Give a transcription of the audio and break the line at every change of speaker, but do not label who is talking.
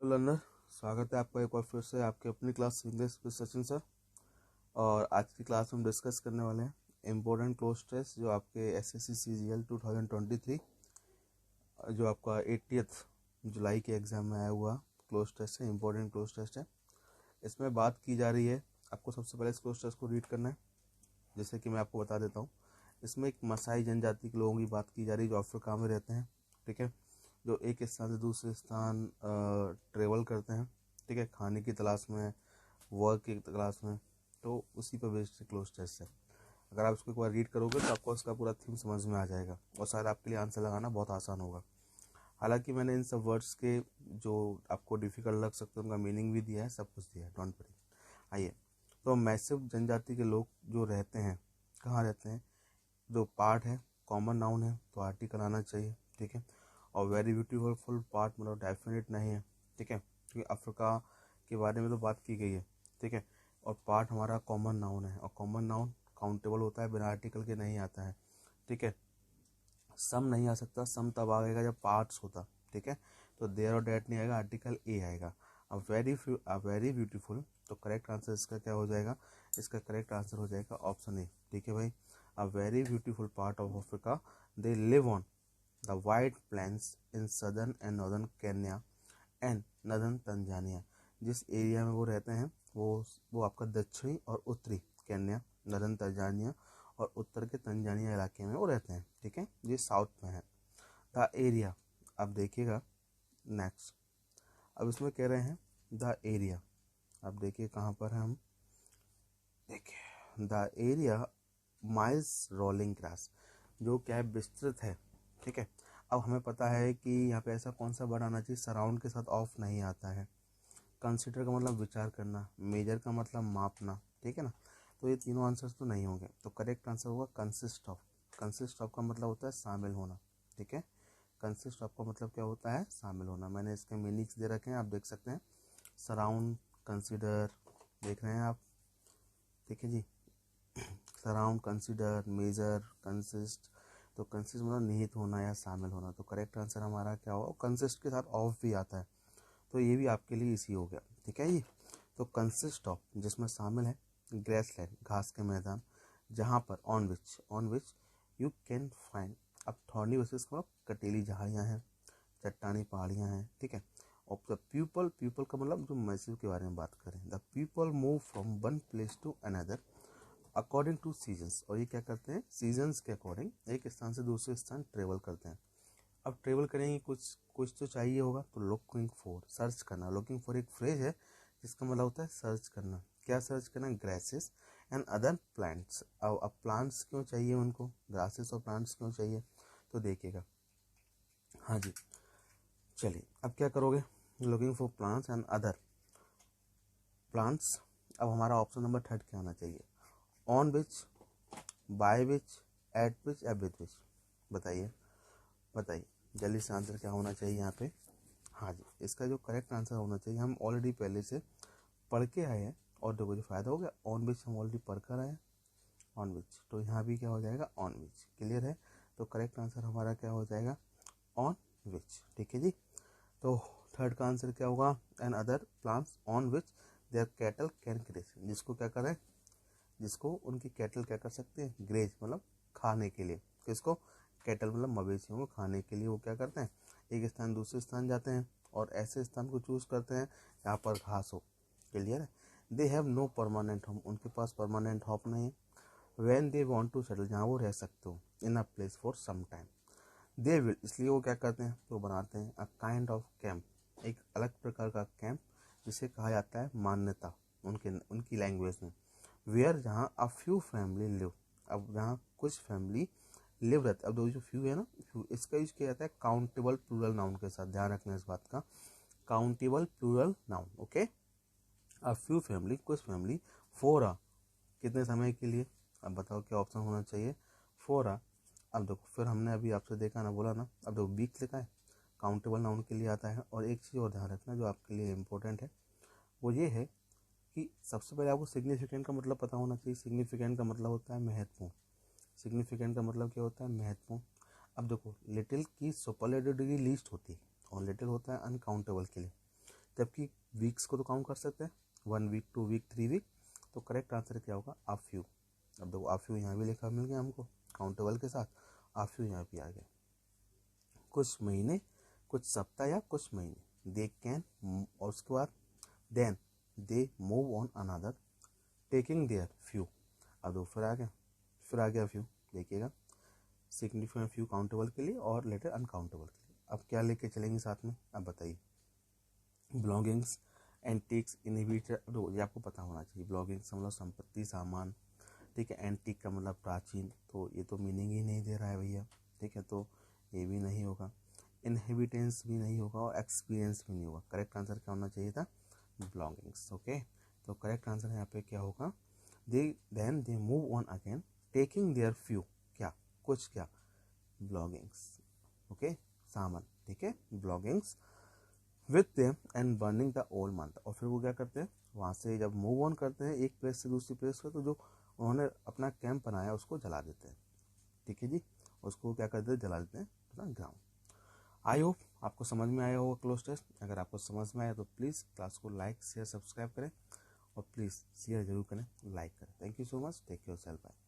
Hello learner, स्वागत है आपका एक बार फिर से आपके अपनी class English with Sachin sir. और आज की क्लास में हम डिस्कस करने वाले हैं इम्पोर्टेंट क्लोज टेस्ट जो आपके एसएससी सीजीएल 2023 जो आपका 80th जुलाई के एग्ज़ाम में आया हुआ क्लोज टेस्ट है। इम्पोर्टेंट क्लोज टेस्ट है। इसमें बात की जा रही है, आपको सबसे पहले इस क्लोज टेस्ट को रीड करना है। जैसे कि मैं आपको बता देता हूँ, इसमें एक मसाई जनजाति के लोगों की बात की जा रही है जो अफ्रीका में रहते हैं। ठीक है, जो एक स्थान से दूसरे स्थान ट्रेवल करते हैं। ठीक है, खाने की तलाश में, वर्क की तलाश में। तो उसी पर बेस्ड क्लोज टेस्ट है। अगर आप इसको एक बार रीड करोगे तो आपको उसका पूरा थीम समझ में आ जाएगा और शायद आपके लिए आंसर लगाना बहुत आसान होगा। हालांकि मैंने इन सब वर्ड्स के जो आपको डिफिकल्ट लग सकते हैं उनका मीनिंग भी दिया है, सब कुछ दिया है, डोंट वरी। आइए, तो मैसिव जनजाति के लोग जो रहते हैं, कहाँ रहते हैं? जो पार्ट है कॉमन नाउन है तो आर्टिकल आना चाहिए। ठीक है, और वेरी ब्यूटीफुल पार्ट मतलब डेफिनेट नहीं है। ठीक है, क्योंकि अफ्रीका के बारे में तो बात की गई है। ठीक है, और पार्ट हमारा कॉमन नाउन है और कॉमन नाउन काउंटेबल होता है, बिना आर्टिकल के नहीं आता है। ठीक है, सम नहीं आ सकता, सम तब आएगा जब पार्ट्स होता। ठीक है, तो देयर और डेट नहीं आएगा, आर्टिकल ए आएगा। अब वेरी ब्यूटीफुल, तो करेक्ट आंसर इसका क्या हो जाएगा? इसका करेक्ट आंसर हो जाएगा ऑप्शन ए। ठीक है भाई, a very beautiful part of Africa, they live on the white plains in southern and northern Kenya and northern Tanzania. जिस एरिया में वो रहते हैं वो आपका दक्षिणी और उत्तरी केन्या, नदर्न तंजानिया और उत्तर के तंजानिया इलाके में वो रहते हैं। ठीक है, ये साउथ में है। द एरिया, अब देखिएगा नेक्स्ट, अब इसमें कह रहे हैं द एरिया। अब देखिए कहाँ पर है हम, देखिए the area miles rolling grass, जो क्या है, विस्तृत है। ठीक है, अब हमें पता है कि यहाँ पे ऐसा कौन सा वर्ड आना चाहिए, सराउंड के साथ ऑफ नहीं आता है। कंसिडर का मतलब विचार करना, मेजर का मतलब मापना। ठीक है ना, तो ये तीनों आंसर्स तो नहीं होंगे, तो करेक्ट आंसर होगा कंसिस्ट ऑफ। कंसिस्ट ऑफ का मतलब होता है शामिल होना। ठीक है, कंसिस्ट ऑफ का मतलब क्या होता है? शामिल होना। मैंने इसके मीनिंग्स दे रखे हैं, आप देख सकते हैं। सराउंड, कंसिडर, देख रहे हैं आप? ठीक है जी, सराउंड, कंसिडर, मेजर, कंसिस्ट। तो कंसिस्ट मतलब निहित होना या शामिल होना। तो करेक्ट आंसर हमारा क्या होगा? कंसिस्ट के साथ ऑफ भी आता है, तो ये भी आपके लिए इसी हो गया। ठीक है जी, तो कंसिस्ट ऑफ जिसमें शामिल है ग्रेसलैंड, घास के मैदान, जहाँ पर on which you can find. अब थॉर्नी वर्सेस का कटीली झाड़ियाँ हैं, चट्टानी पहाड़ियाँ हैं। ठीक है, और द पीपल का मतलब जो मैसिव के बारे में बात करें, the people move from one place to another according to seasons. और ये क्या करते हैं? सीजन्स के अकॉर्डिंग एक स्थान से दूसरे स्थान ट्रेवल करते हैं। अब ट्रेवल करेंगे, कुछ कुछ तो चाहिए होगा, तो लुकिंग फॉर, सर्च करना। लुकिंग फॉर एक फ्रेज है जिसका मतलब होता है सर्च करना। क्या सर्च करना? Grasses and other plants. अब प्लांट्स क्यों चाहिए उनको? ग्रासेस और प्लांट्स क्यों चाहिए? तो देखिएगा, हाँ जी, चलिए अब क्या करोगे? Looking for plants and other plants. अब हमारा ऑप्शन नंबर थर्ड क्या आना चाहिए? On which, by which, eight विच या विद विच? बताइए बताइए, जल्दी से आंसर क्या होना चाहिए यहाँ पे? हाँ जी, इसका जो करेक्ट आंसर होना चाहिए, हम ऑलरेडी पहले से पढ़ के आए हैं और देखो जो फ़ायदा हो गया, ऑन विच हम ऑलरेडी पढ़ कर आए हैं, ऑन विच। तो यहाँ भी क्या हो जाएगा? On which. क्लियर है? तो करेक्ट आंसर हमारा क्या हो जाएगा? On which. ठीक है जी, तो थर्ड का आंसर क्या होगा? And other plants on which there cattle can graze. जिसको क्या करें? जिसको उनकी कैटल क्या कर सकते हैं? ग्रेज मतलब खाने के लिए। किसको? कैटल मतलब मवेशियों को खाने के लिए वो क्या करते हैं? एक स्थान दूसरे स्थान जाते हैं और ऐसे स्थान को चूज करते हैं जहाँ पर घास हो। क्लियर है? They have no permanent home, उनके पास परमानेंट होम नहीं है। When they want to settle, जहाँ वो रह सकते हो, in a place for some time, they will, इसलिए वो क्या करते हैं? तो बनाते हैं अ काइंड ऑफ कैंप, एक अलग प्रकार का कैंप जिसे कहा जाता है मान्यता उनके उनकी लैंग्वेज में। वेयर, जहाँ अ फ्यू फैमिली लिव, अब जहाँ कुछ फैमिली लिव रहते, अब दो जो फ्यू है ना, फ्यू इसका यूज किया जाता है काउंटेबल प्लूरल नाउन के साथ, ध्यान रखना इस बात का। Countable plural noun, okay. A few family, कुछ फैमिली, फोर अ, कितने समय के लिए? अब बताओ क्या ऑप्शन होना चाहिए? फोर अ। अब देखो, फिर हमने अभी आपसे देखा ना, बोला ना, अब देखो वीक लिखा है, काउंटेबल नाउन के लिए आता है। और एक चीज़ और ध्यान रखना जो आपके लिए इम्पोर्टेंट है, वो ये है कि सबसे पहले आपको सिग्निफिकेंट का मतलब पता होना चाहिए। सिग्निफिकेंट का मतलब होता है महत्वपूर्ण। सिग्निफिकेंट का मतलब क्या होता है? महत्वपूर्ण। अब देखो, लिटिल की सुपरलेटिव डिग्री लीस्ट होती है और लिटिल होता है अनकाउंटेबल के लिए। जबकि वीक्स को तो काउंट कर सकते हैं, 1 वीक, 2 वीक, 3 वीक। तो करेक्ट आंसर क्या होगा, आ फ्यू। अब देखो आ फ्यू यहाँ भी लिखा मिल गया हमको काउंटेबल के साथ, आ फ्यू यहाँ भी आ गया। कुछ महीने, कुछ सप्ताह या कुछ महीने। दे कैन, और उसके बाद then they move on another taking their few. अब दो फिर आ गया फ्यू। देखिएगा सिग्निफिकेंट फ्यू काउंटेबल के लिए और लेटर अनकाउंटेबल के लिए। अब क्या लेके चलेंगे साथ में, अब बताइए। बिलोंगिंग्स, एंटिक्स, इनहिबिटर, ये आपको पता होना चाहिए। बिलोंगिंग्स मतलब संपत्ति, सामान, ठीक है। एंटिक का मतलब प्राचीन, तो ये तो मीनिंग ही नहीं दे रहा है भैया, ठीक है, तो ये भी नहीं होगा। इनहेबिटेंस भी नहीं होगा और एक्सपीरियंस भी नहीं होगा। करेक्ट आंसर क्या होना चाहिए था, बिलोंगिंग्स। ओके, तो करेक्ट आंसर यहाँ पे क्या होगा, then they move on again taking their few, क्या, कुछ, क्या, बिलोंगिंग्स, ओके, सामान, ठीक है, belongings with them and burning the old month. और फिर वो क्या करते हैं, वहाँ से जब मूव ऑन करते हैं एक प्लेस से दूसरी प्लेस पर, तो जो उन्होंने अपना कैंप बनाया उसको जला देते हैं, ठीक है जी, उसको क्या करते हैं, जला देते हैं अपना ग्राउंड। आई होप आपको समझ में आया होगा क्लोज टेस्ट। अगर आपको समझ में आया तो प्लीज़ क्लास को लाइक शेयर सब्सक्राइब करें और प्लीज़ शेयर जरूर करें, लाइक करें। Thank you so much, take care, self bye.